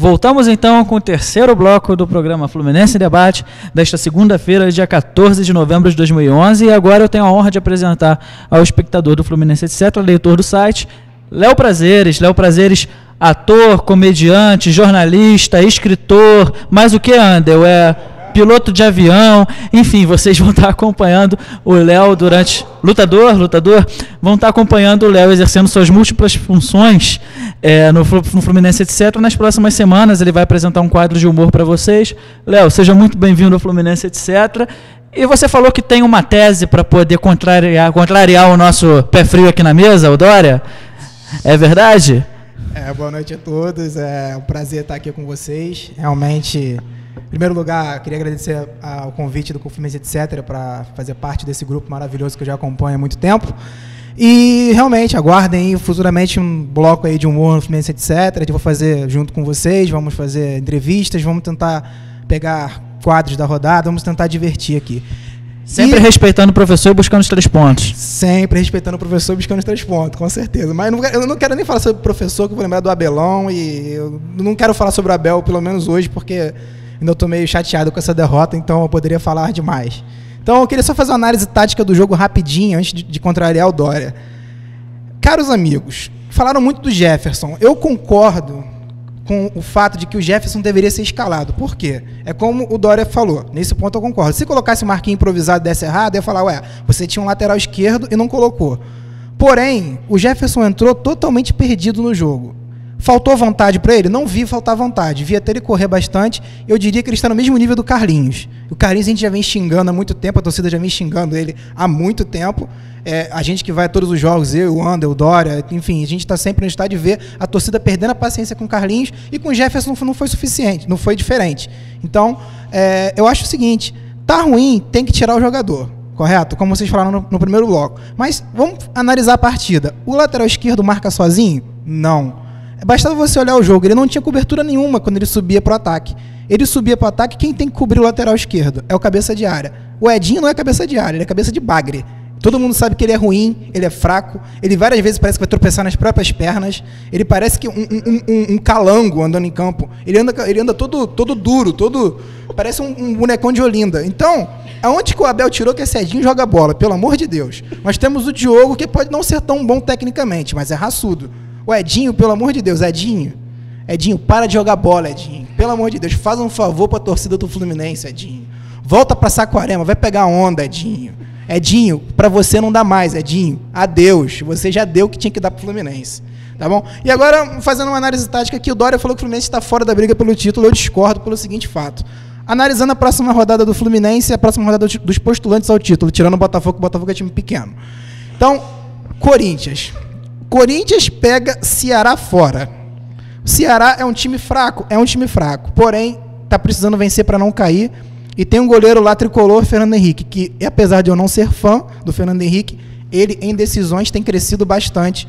Voltamos então com o terceiro bloco do programa Fluminense em Debate, desta segunda-feira, dia 14 de novembro de 2011, e agora eu tenho a honra de apresentar ao espectador do Fluminense etc., leitor do site, Léo Prazeres. Léo Prazeres, ator, comediante, jornalista, escritor, mais o que, Andel? Piloto de avião, enfim, vocês vão estar acompanhando o Léo durante... Lutador, vão estar acompanhando o Léo exercendo suas múltiplas funções no Fluminense etc. Nas próximas semanas ele vai apresentar um quadro de humor para vocês. Léo, seja muito bem-vindo ao Fluminense etc. E você falou que tem uma tese para poder contrariar o nosso pé frio aqui na mesa, o Dória. É verdade? Boa noite a todos, é um prazer estar aqui com vocês. Realmente, em primeiro lugar, queria agradecer ao convite do Fluminense etc. para fazer parte desse grupo maravilhoso que eu já acompanho há muito tempo. E realmente, aguardem aí, futuramente um bloco aí de humor no Fluminense etc. Eu vou fazer junto com vocês, vamos fazer entrevistas, vamos tentar pegar quadros da rodada, vamos tentar divertir aqui. Sempre respeitando o professor e buscando os 3 pontos. Sempre respeitando o professor e buscando os 3 pontos, com certeza. Mas eu não quero nem falar sobre o professor, que eu vou lembrar do Abelão, e eu não quero falar sobre o Abel, pelo menos hoje, porque ainda estou meio chateado com essa derrota, então eu poderia falar demais. Então eu queria só fazer uma análise tática do jogo rapidinho, antes de contrariar o Dória. Caros amigos, falaram muito do Jefferson. Eu concordo com o fato de que o Jefferson deveria ser escalado. Por quê? É como o Dória falou, nesse ponto eu concordo. Se colocasse o Marquinhos improvisado e desse errado, eu ia falar, você tinha um lateral esquerdo e não colocou. Porém, o Jefferson entrou totalmente perdido no jogo. Faltou vontade para ele? Não vi faltar vontade. Vi até ele correr bastante. Eu diria que ele está no mesmo nível do Carlinhos. O Carlinhos a gente já vem xingando há muito tempo, a torcida já vem xingando ele há muito tempo. A gente que vai a todos os jogos, eu, o Ander, o Dória, enfim, a gente está sempre no estádio de ver a torcida perdendo a paciência com o Carlinhos, e com o Jefferson não foi suficiente, não foi diferente. Então, eu acho o seguinte, tá ruim, tem que tirar o jogador, correto? Como vocês falaram no primeiro bloco. Mas vamos analisar a partida. O lateral esquerdo marca sozinho? Não. Bastava você olhar o jogo, ele não tinha cobertura nenhuma quando ele subia para o ataque. Ele subia para o ataque, quem tem que cobrir o lateral esquerdo? É o cabeça de área. O Edinho não é cabeça de área, ele é cabeça de bagre. Todo mundo sabe que ele é ruim, ele é fraco, ele várias vezes parece que vai tropeçar nas próprias pernas, ele parece que um calango andando em campo, ele anda todo duro, parece um bonecão de Olinda. Então, aonde que o Abel tirou que esse Edinho joga bola? Pelo amor de Deus. Nós temos o Diogo, que pode não ser tão bom tecnicamente, mas é raçudo. O Edinho, pelo amor de Deus, Edinho, para de jogar bola, Edinho. Pelo amor de Deus, faz um favor para a torcida do Fluminense, Edinho. Volta para Saquarema, vai pegar onda, Edinho. Edinho, para você não dá mais, Edinho. Adeus. Você já deu o que tinha que dar pro Fluminense. Tá bom? E agora, fazendo uma análise tática aqui, o Dória falou que o Fluminense está fora da briga pelo título. Eu discordo pelo seguinte fato. Analisando a próxima rodada do Fluminense e a próxima rodada dos postulantes ao título, tirando o Botafogo, que o Botafogo é time pequeno. Então, Corinthians. Corinthians pega Ceará fora. O Ceará é um time fraco? É um time fraco. Porém, está precisando vencer para não cair. E tem um goleiro lá tricolor, Fernando Henrique, que apesar de eu não ser fã do Fernando Henrique, ele em decisões tem crescido bastante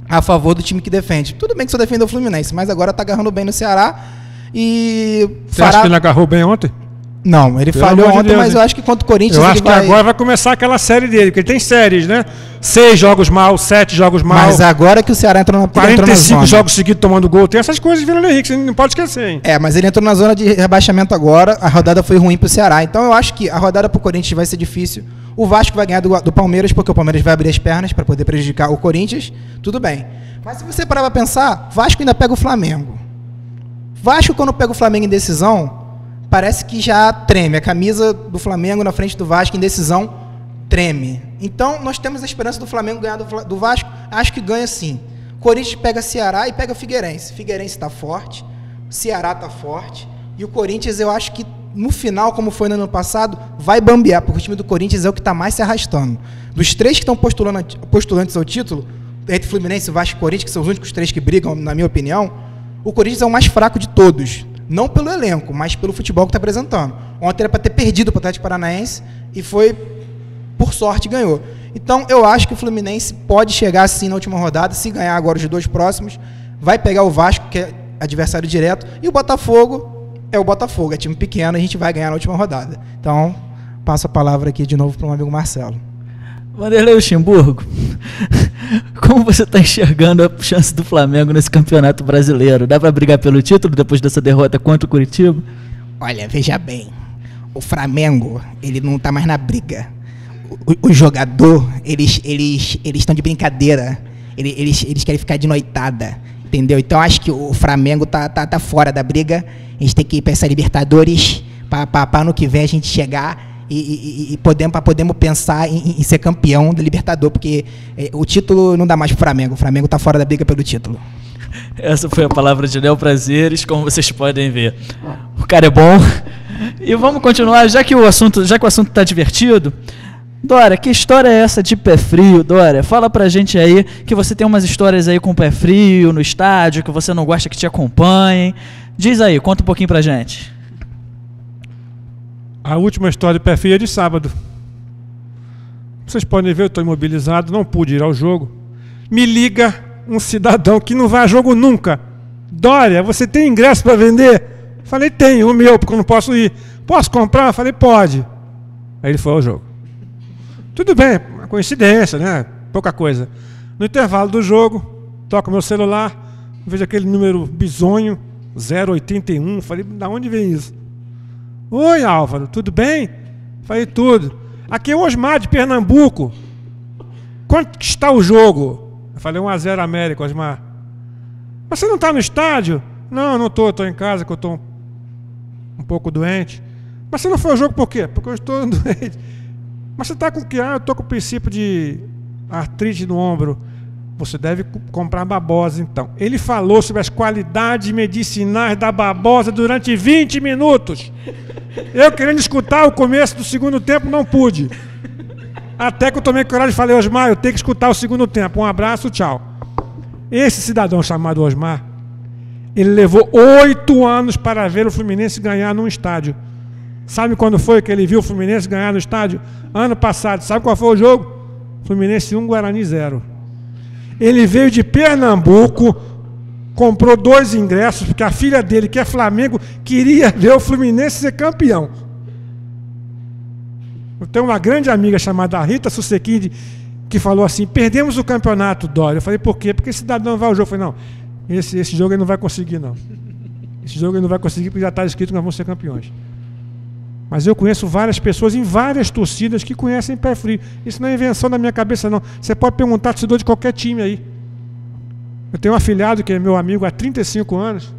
a favor do time que defende. Tudo bem que só defende o Fluminense, mas agora está agarrando bem no Ceará. E você acha que ele agarrou bem ontem? Não, ele falhou ontem, mas eu acho que contra o Corinthians... Eu acho que agora vai começar aquela série dele, porque ele tem séries, né? 6 jogos mal, 7 jogos mal. Mas agora que o Ceará entrou na 45 jogos seguidos tomando gol, tem essas coisas de Fernando Henrique, você não pode esquecer, hein? Mas ele entrou na zona de rebaixamento agora, a rodada foi ruim pro Ceará. Então eu acho que a rodada pro Corinthians vai ser difícil. O Vasco vai ganhar do Palmeiras, porque o Palmeiras vai abrir as pernas para poder prejudicar o Corinthians. Tudo bem. Mas se você parar pra pensar, Vasco ainda pega o Flamengo. Vasco, quando pega o Flamengo em decisão, parece que já treme. A camisa do Flamengo na frente do Vasco em decisão treme. Então, nós temos a esperança do Flamengo ganhar do Vasco. Acho que ganha sim. Corinthians pega Ceará e pega Figueirense. Figueirense está forte, Ceará está forte. E o Corinthians, eu acho que no final, como foi no ano passado, vai bambear, porque o time do Corinthians é o que está mais se arrastando. Dos 3 que estão postulantes ao título, entre Fluminense, Vasco e Corinthians, que são os únicos 3 que brigam, na minha opinião, o Corinthians é o mais fraco de todos. Não pelo elenco, mas pelo futebol que está apresentando. Ontem era para ter perdido para o Atlético Paranaense e foi, por sorte, ganhou. Então, eu acho que o Fluminense pode chegar sim na última rodada, se ganhar agora os 2 próximos, vai pegar o Vasco, que é adversário direto, e o Botafogo é o Botafogo, é time pequeno, a gente vai ganhar na última rodada. Então, passo a palavra aqui de novo para o meu amigo Marcelo. Vanderlei Luxemburgo, como você está enxergando a chance do Flamengo nesse campeonato brasileiro? Dá para brigar pelo título depois dessa derrota contra o Curitiba? Olha, veja bem, o Flamengo, ele não tá mais na briga. O jogador, eles estão de brincadeira. Eles querem ficar de noitada, entendeu? Então acho que o Flamengo tá fora da briga. A gente tem que ir para essa Libertadores para ano que vem a gente chegar e podemos pensar em ser campeão da Libertadores, porque o título não dá mais pro Flamengo. O Flamengo tá fora da briga pelo título. Essa foi a palavra de Léo Prazeres, como vocês podem ver. O cara é bom. E vamos continuar, já que o assunto está divertido. Dória, que história é essa de pé frio, Dória? Fala pra gente aí, que você tem umas histórias aí com pé frio no estádio, que você não gosta que te acompanhem. Diz aí, conta um pouquinho pra gente. A última história de pé frio é de sábado. Vocês podem ver, eu estou imobilizado, não pude ir ao jogo. Me liga um cidadão que não vai a jogo nunca. Dória, você tem ingresso para vender? Falei, tenho, o meu, porque eu não posso ir. Posso comprar? Falei, pode. Aí ele foi ao jogo. Tudo bem, uma coincidência, né? Pouca coisa. No intervalo do jogo, toco meu celular, vejo aquele número bizonho, 081. Falei, da onde vem isso? Oi, Álvaro, tudo bem? Falei, tudo. Aqui é o Osmar de Pernambuco. Quanto que está o jogo? Eu falei, 1-0 América, Osmar. Mas você não está no estádio? Não, não estou em casa, que eu estou um pouco doente. Mas você não foi ao jogo por quê? Porque eu estou doente. Mas você está com o que? Eu estou com o princípio de artrite no ombro. Você deve comprar babosa, então. Ele falou sobre as qualidades medicinais da babosa durante 20 minutos. Eu querendo escutar o começo do segundo tempo, não pude. Até que eu tomei coragem e falei, Osmar, eu tenho que escutar o segundo tempo. Um abraço, tchau. Esse cidadão chamado Osmar, ele levou 8 anos para ver o Fluminense ganhar num estádio. Sabe quando foi que ele viu o Fluminense ganhar no estádio? Ano passado. Sabe qual foi o jogo? Fluminense 1, Guarani 0. Ele veio de Pernambuco, comprou 2 ingressos, porque a filha dele, que é Flamengo, queria ver o Fluminense ser campeão. Eu tenho uma grande amiga chamada Rita Susequini, que falou assim, perdemos o campeonato, Dória. Eu falei, por quê? Porque esse cidadão vai ao jogo. Eu falei, não, esse jogo ele não vai conseguir, não. Esse jogo ele não vai conseguir, porque já está escrito que nós vamos ser campeões. Mas eu conheço várias pessoas em várias torcidas que conhecem pé frio. Isso não é invenção da minha cabeça, não. Você pode perguntar torcedor de qualquer time aí. Eu tenho um afilhado que é meu amigo há 35 anos.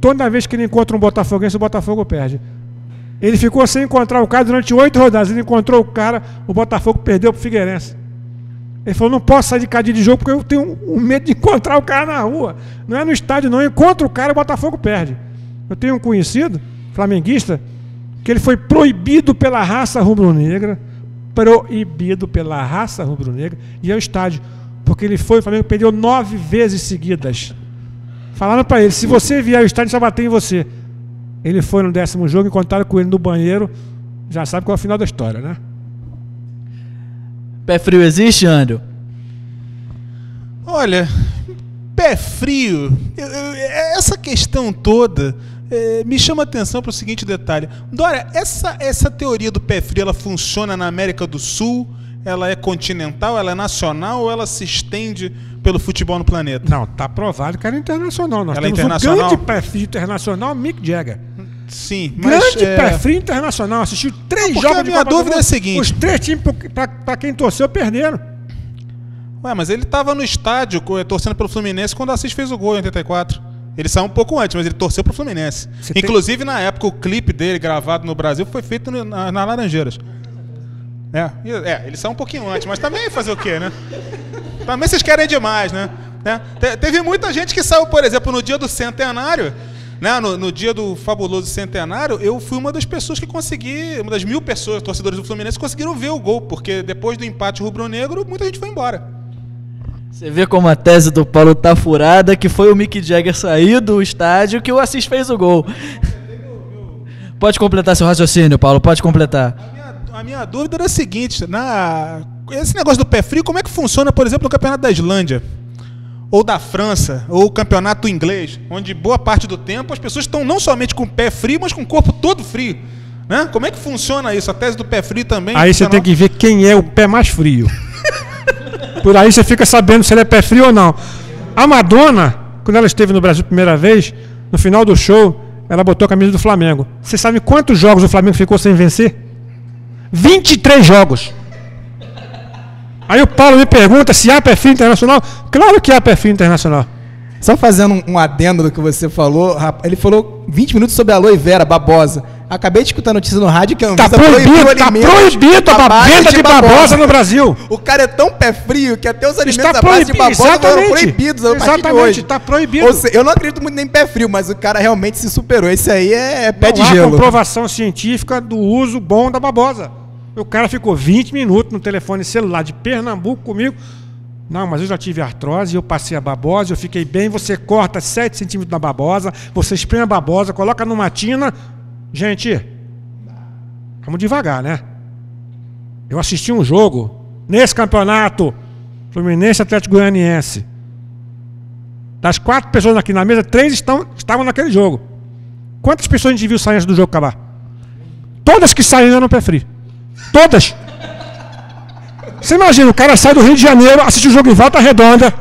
Toda vez que ele encontra um botafoguense, o Botafogo perde. Ele ficou sem encontrar o cara durante 8 rodadas. Ele encontrou o cara, o Botafogo perdeu para o Figueirense. Ele falou, não posso sair de cadinho de jogo porque eu tenho um medo de encontrar o cara na rua. Não é no estádio, não. Eu encontro o cara, o Botafogo perde. Eu tenho um conhecido, flamenguista, que ele foi proibido pela raça rubro-negra, e ao estádio, porque ele foi, o Flamengo perdeu 9 vezes seguidas. Falaram para ele, se você vier ao estádio, só bater em você. Ele foi no 10º jogo, encontraram com ele no banheiro, já sabe qual é o final da história, né? Pé frio existe, André? Olha, pé frio, essa questão toda... me chama a atenção para o seguinte detalhe. Dória, essa teoria do pé frio, ela funciona na América do Sul? Ela é continental, ela é nacional ou ela se estende pelo futebol no planeta? Não, está provado que ela é internacional. Nós ela temos é internacional? um grande pé frio internacional, Mick Jagger. Sim, mas... Grande pé frio internacional. Assistiu 3 jogos de Copa do Mundo. A minha dúvida é a seguinte... Os 3 times, para quem torceu, perderam. Ué, mas ele estava no estádio torcendo pelo Fluminense quando o Assis fez o gol em 84. Ele saiu um pouco antes, mas ele torceu pro Fluminense. Inclusive, na época, o clipe dele, gravado no Brasil, foi feito na Laranjeiras. Ele saiu um pouquinho antes, mas também fazer o quê, né? Também vocês querem demais, né? Teve muita gente que saiu, por exemplo, no dia do centenário, né? No dia do fabuloso centenário, eu fui uma das pessoas que consegui, uma das 1000 pessoas, torcedores do Fluminense, conseguiram ver o gol, porque depois do empate rubro-negro, muita gente foi embora. Você vê como a tese do Paulo tá furada, que foi o Mick Jagger sair do estádio que o Assis fez o gol. Pode completar seu raciocínio, Paulo, pode completar. A minha dúvida era a seguinte, esse negócio do pé frio, como é que funciona, por exemplo, no campeonato da Islândia? Ou da França, ou o campeonato inglês, onde boa parte do tempo as pessoas estão não somente com o pé frio, mas com o corpo todo frio. Né? Como é que funciona isso? A tese do pé frio também? Aí você tem que ver quem é o pé mais frio. Por aí você fica sabendo se ele é pé frio ou não. A Madonna, quando ela esteve no Brasil a primeira vez, no final do show, ela botou a camisa do Flamengo. Você sabe quantos jogos o Flamengo ficou sem vencer? 23 jogos. Aí o Paulo me pergunta se há perfil internacional. Claro que há perfil internacional. Só fazendo um adendo do que você falou, ele falou 20 minutos sobre a aloe vera, babosa. Acabei de escutar a notícia no rádio que a Anvisa proibiu a venda de babosa no Brasil. O cara é tão pé frio que até os alimentos Está à base de babosa foram proibidos a partir de hoje. Está proibido. Ou seja, eu não acredito muito nem em pé frio, mas o cara realmente se superou. Esse aí é pé de gelo. Não há comprovação científica do uso bom da babosa. O cara ficou 20 minutos no telefone celular de Pernambuco comigo. Não, mas eu já tive artrose, eu passei a babosa, eu fiquei bem. Você corta 7 centímetros da babosa, você espreme a babosa, coloca numa tina. Gente, vamos devagar, né? Eu assisti um jogo nesse campeonato, Fluminense Atlético Goianiense. Das 4 pessoas aqui na mesa, 3 estavam naquele jogo. Quantas pessoas a gente viu sair antes do jogo acabar? Todas que saíram no pé frio. Todas. Você imagina, o cara sai do Rio de Janeiro, assiste o jogo em Volta Redonda,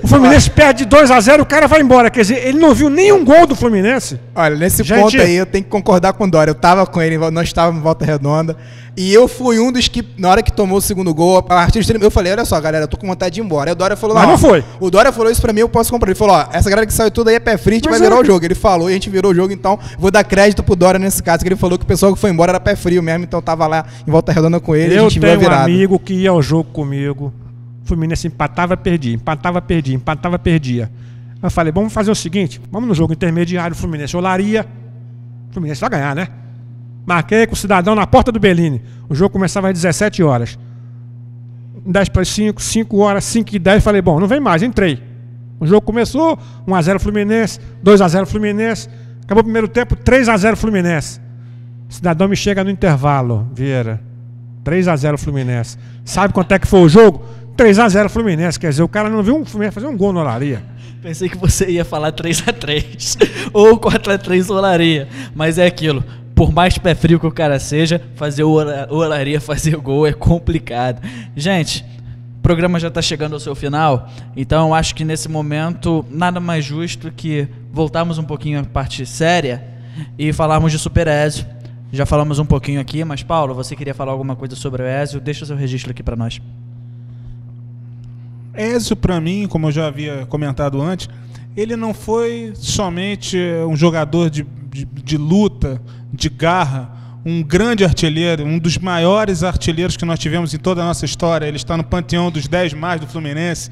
o Fluminense perde 2-0, o cara vai embora. Quer dizer, ele não viu nenhum gol do Fluminense. Olha, nesse ponto aí eu tenho que concordar com o Dória. Eu tava com ele, nós estávamos em Volta Redonda. E eu fui um dos que, na hora que tomou o segundo gol, a partir de eu falei, olha só, galera, eu tô com vontade de ir embora. Aí o Dória falou, mas não foi. O Dória falou isso pra mim, eu posso comprar. Ele falou, ó, essa galera que saiu tudo aí é pé frio, a gente vai virar o jogo. Ele falou e a gente virou o jogo, então vou dar crédito pro Dória nesse caso, que ele falou que o pessoal que foi embora era pé frio mesmo, então tava lá em Volta Redonda com ele, a gente viu a virada. Eu tenho um amigo que ia ao jogo comigo, o Fluminense empatava, perdia. Eu falei, vamos fazer o seguinte, vamos no jogo intermediário, Fluminense Olaria, o Fluminense vai ganhar, né? Marquei com o cidadão na porta do Bellini. O jogo começava às 17 horas. 10 para 5, 5 horas, 5 e 10. Falei, bom, não vem mais, entrei. O jogo começou, 1-0 Fluminense, 2-0 Fluminense. Acabou o primeiro tempo, 3-0 Fluminense. O cidadão me chega no intervalo, Vieira. 3-0 Fluminense. Sabe quanto é que foi o jogo? 3-0 Fluminense. Quer dizer, o cara não viu um Fluminense fazer um gol no Olaria. Pensei que você ia falar 3-3 ou 4-3 Olaria. Mas é aquilo. Por mais pé frio que o cara seja, fazer o Olaria fazer gol é complicado. Gente, o programa já está chegando ao seu final, então eu acho que nesse momento nada mais justo que voltarmos um pouquinho à parte séria e falarmos de Super Ezio. Já falamos um pouquinho aqui, mas Paulo, você queria falar alguma coisa sobre o Ezio? Deixa o seu registro aqui para nós. Ezio, para mim, como eu já havia comentado antes, ele não foi somente um jogador de luta, de garra, um grande artilheiro, um dos maiores artilheiros que nós tivemos em toda a nossa história. Ele está no panteão dos 10 mais do Fluminense.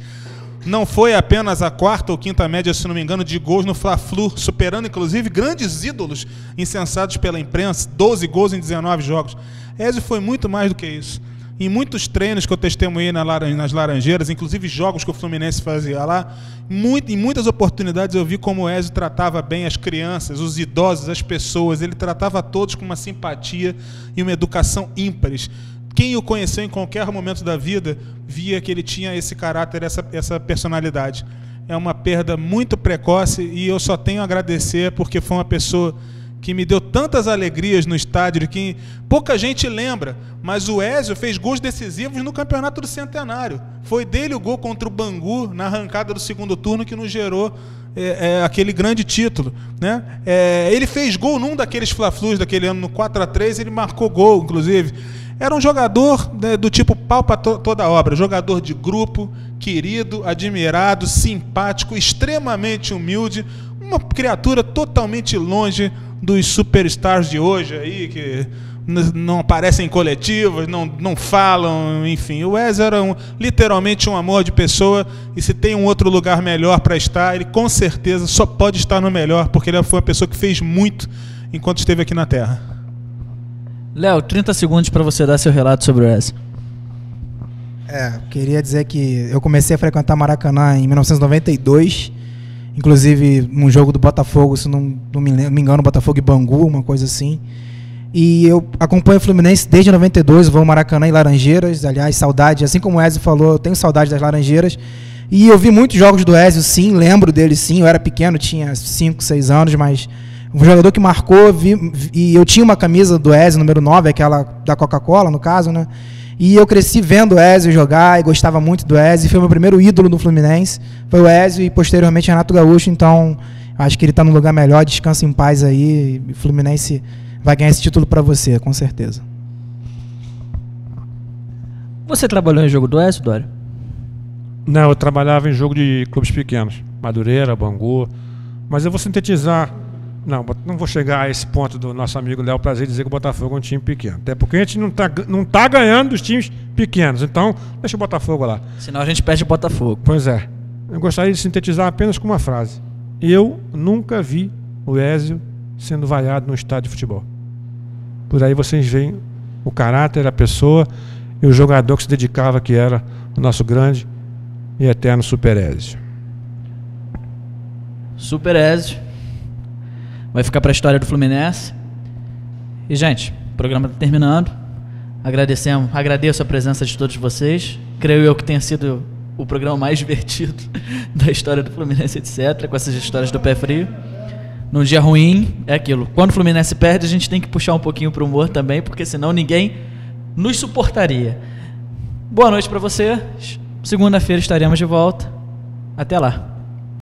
Não foi apenas a 4ª ou 5ª média, se não me engano, de gols no Fla-Flu, superando inclusive grandes ídolos incensados pela imprensa, 12 gols em 19 jogos. Ezio foi muito mais do que isso. Em muitos treinos que eu testemunhei nas Laranjeiras, inclusive jogos que o Fluminense fazia lá, em muitas oportunidades eu vi como o Ezio tratava bem as crianças, os idosos, as pessoas. Ele tratava todos com uma simpatia e uma educação ímpares. Quem o conheceu em qualquer momento da vida via que ele tinha esse caráter, essa personalidade. É uma perda muito precoce e eu só tenho a agradecer porque foi uma pessoa que me deu tantas alegrias no estádio, que pouca gente lembra, mas o Ezio fez gols decisivos no Campeonato do Centenário. Foi dele o gol contra o Bangu, na arrancada do segundo turno, que nos gerou aquele grande título, né? Ele fez gol num daqueles Fla-Flus daquele ano, no 4-3, ele marcou gol, inclusive. Era um jogador do tipo pau para toda a obra, jogador de grupo, querido, admirado, simpático, extremamente humilde, uma criatura totalmente longe dos superstars de hoje aí, que não aparecem em coletivas, não falam, enfim. O Ezio era literalmente um amor de pessoa, e se tem um outro lugar melhor para estar, ele com certeza só pode estar no melhor, porque ele foi uma pessoa que fez muito enquanto esteve aqui na Terra. Léo, 30 segundos para você dar seu relato sobre o Ezio. Queria dizer que eu comecei a frequentar Maracanã em 1992, inclusive um jogo do Botafogo, se não me engano, Botafogo e Bangu, uma coisa assim. E eu acompanho o Fluminense desde 92, vou ao Maracanã em Laranjeiras, aliás, saudade, assim como o Ezio falou, eu tenho saudade das Laranjeiras. E eu vi muitos jogos do Ezio, sim, lembro dele, sim, eu era pequeno, tinha 5, 6 anos, mas um jogador que marcou, e eu tinha uma camisa do Ezio, número 9, aquela da Coca-Cola, no caso, né? E eu cresci vendo o Ezio jogar e gostava muito do Ezio. Foi o meu primeiro ídolo no Fluminense. Foi o Ezio e posteriormente Renato Gaúcho. Então, acho que ele está num lugar melhor. Descansa em paz aí. E o Fluminense vai ganhar esse título para você, com certeza. Você trabalhou em jogo do Ezio, Dória? Não, eu trabalhava em jogo de clubes pequenos. Madureira, Bangu. Mas eu vou sintetizar. Não vou chegar a esse ponto do nosso amigo Léo Prazer dizer que o Botafogo é um time pequeno. Até porque a gente não tá ganhando dos times pequenos. Então, deixa o Botafogo lá. Senão a gente perde o Botafogo. Pois é. Eu gostaria de sintetizar apenas com uma frase. Eu nunca vi o Ezio sendo vaiado no estádio de futebol. Por aí vocês veem o caráter, a pessoa e o jogador que se dedicava, que era o nosso grande e eterno Super Ezio. Super Ezio. Vai ficar para a história do Fluminense. E, gente, o programa está terminando. Agradeço a presença de todos vocês. Creio eu que tenha sido o programa mais divertido da história do Fluminense, etc., com essas histórias do pé frio. Num dia ruim, é aquilo. Quando o Fluminense perde, a gente tem que puxar um pouquinho para o humor também, porque senão ninguém nos suportaria. Boa noite para você. Segunda-feira estaremos de volta. Até lá.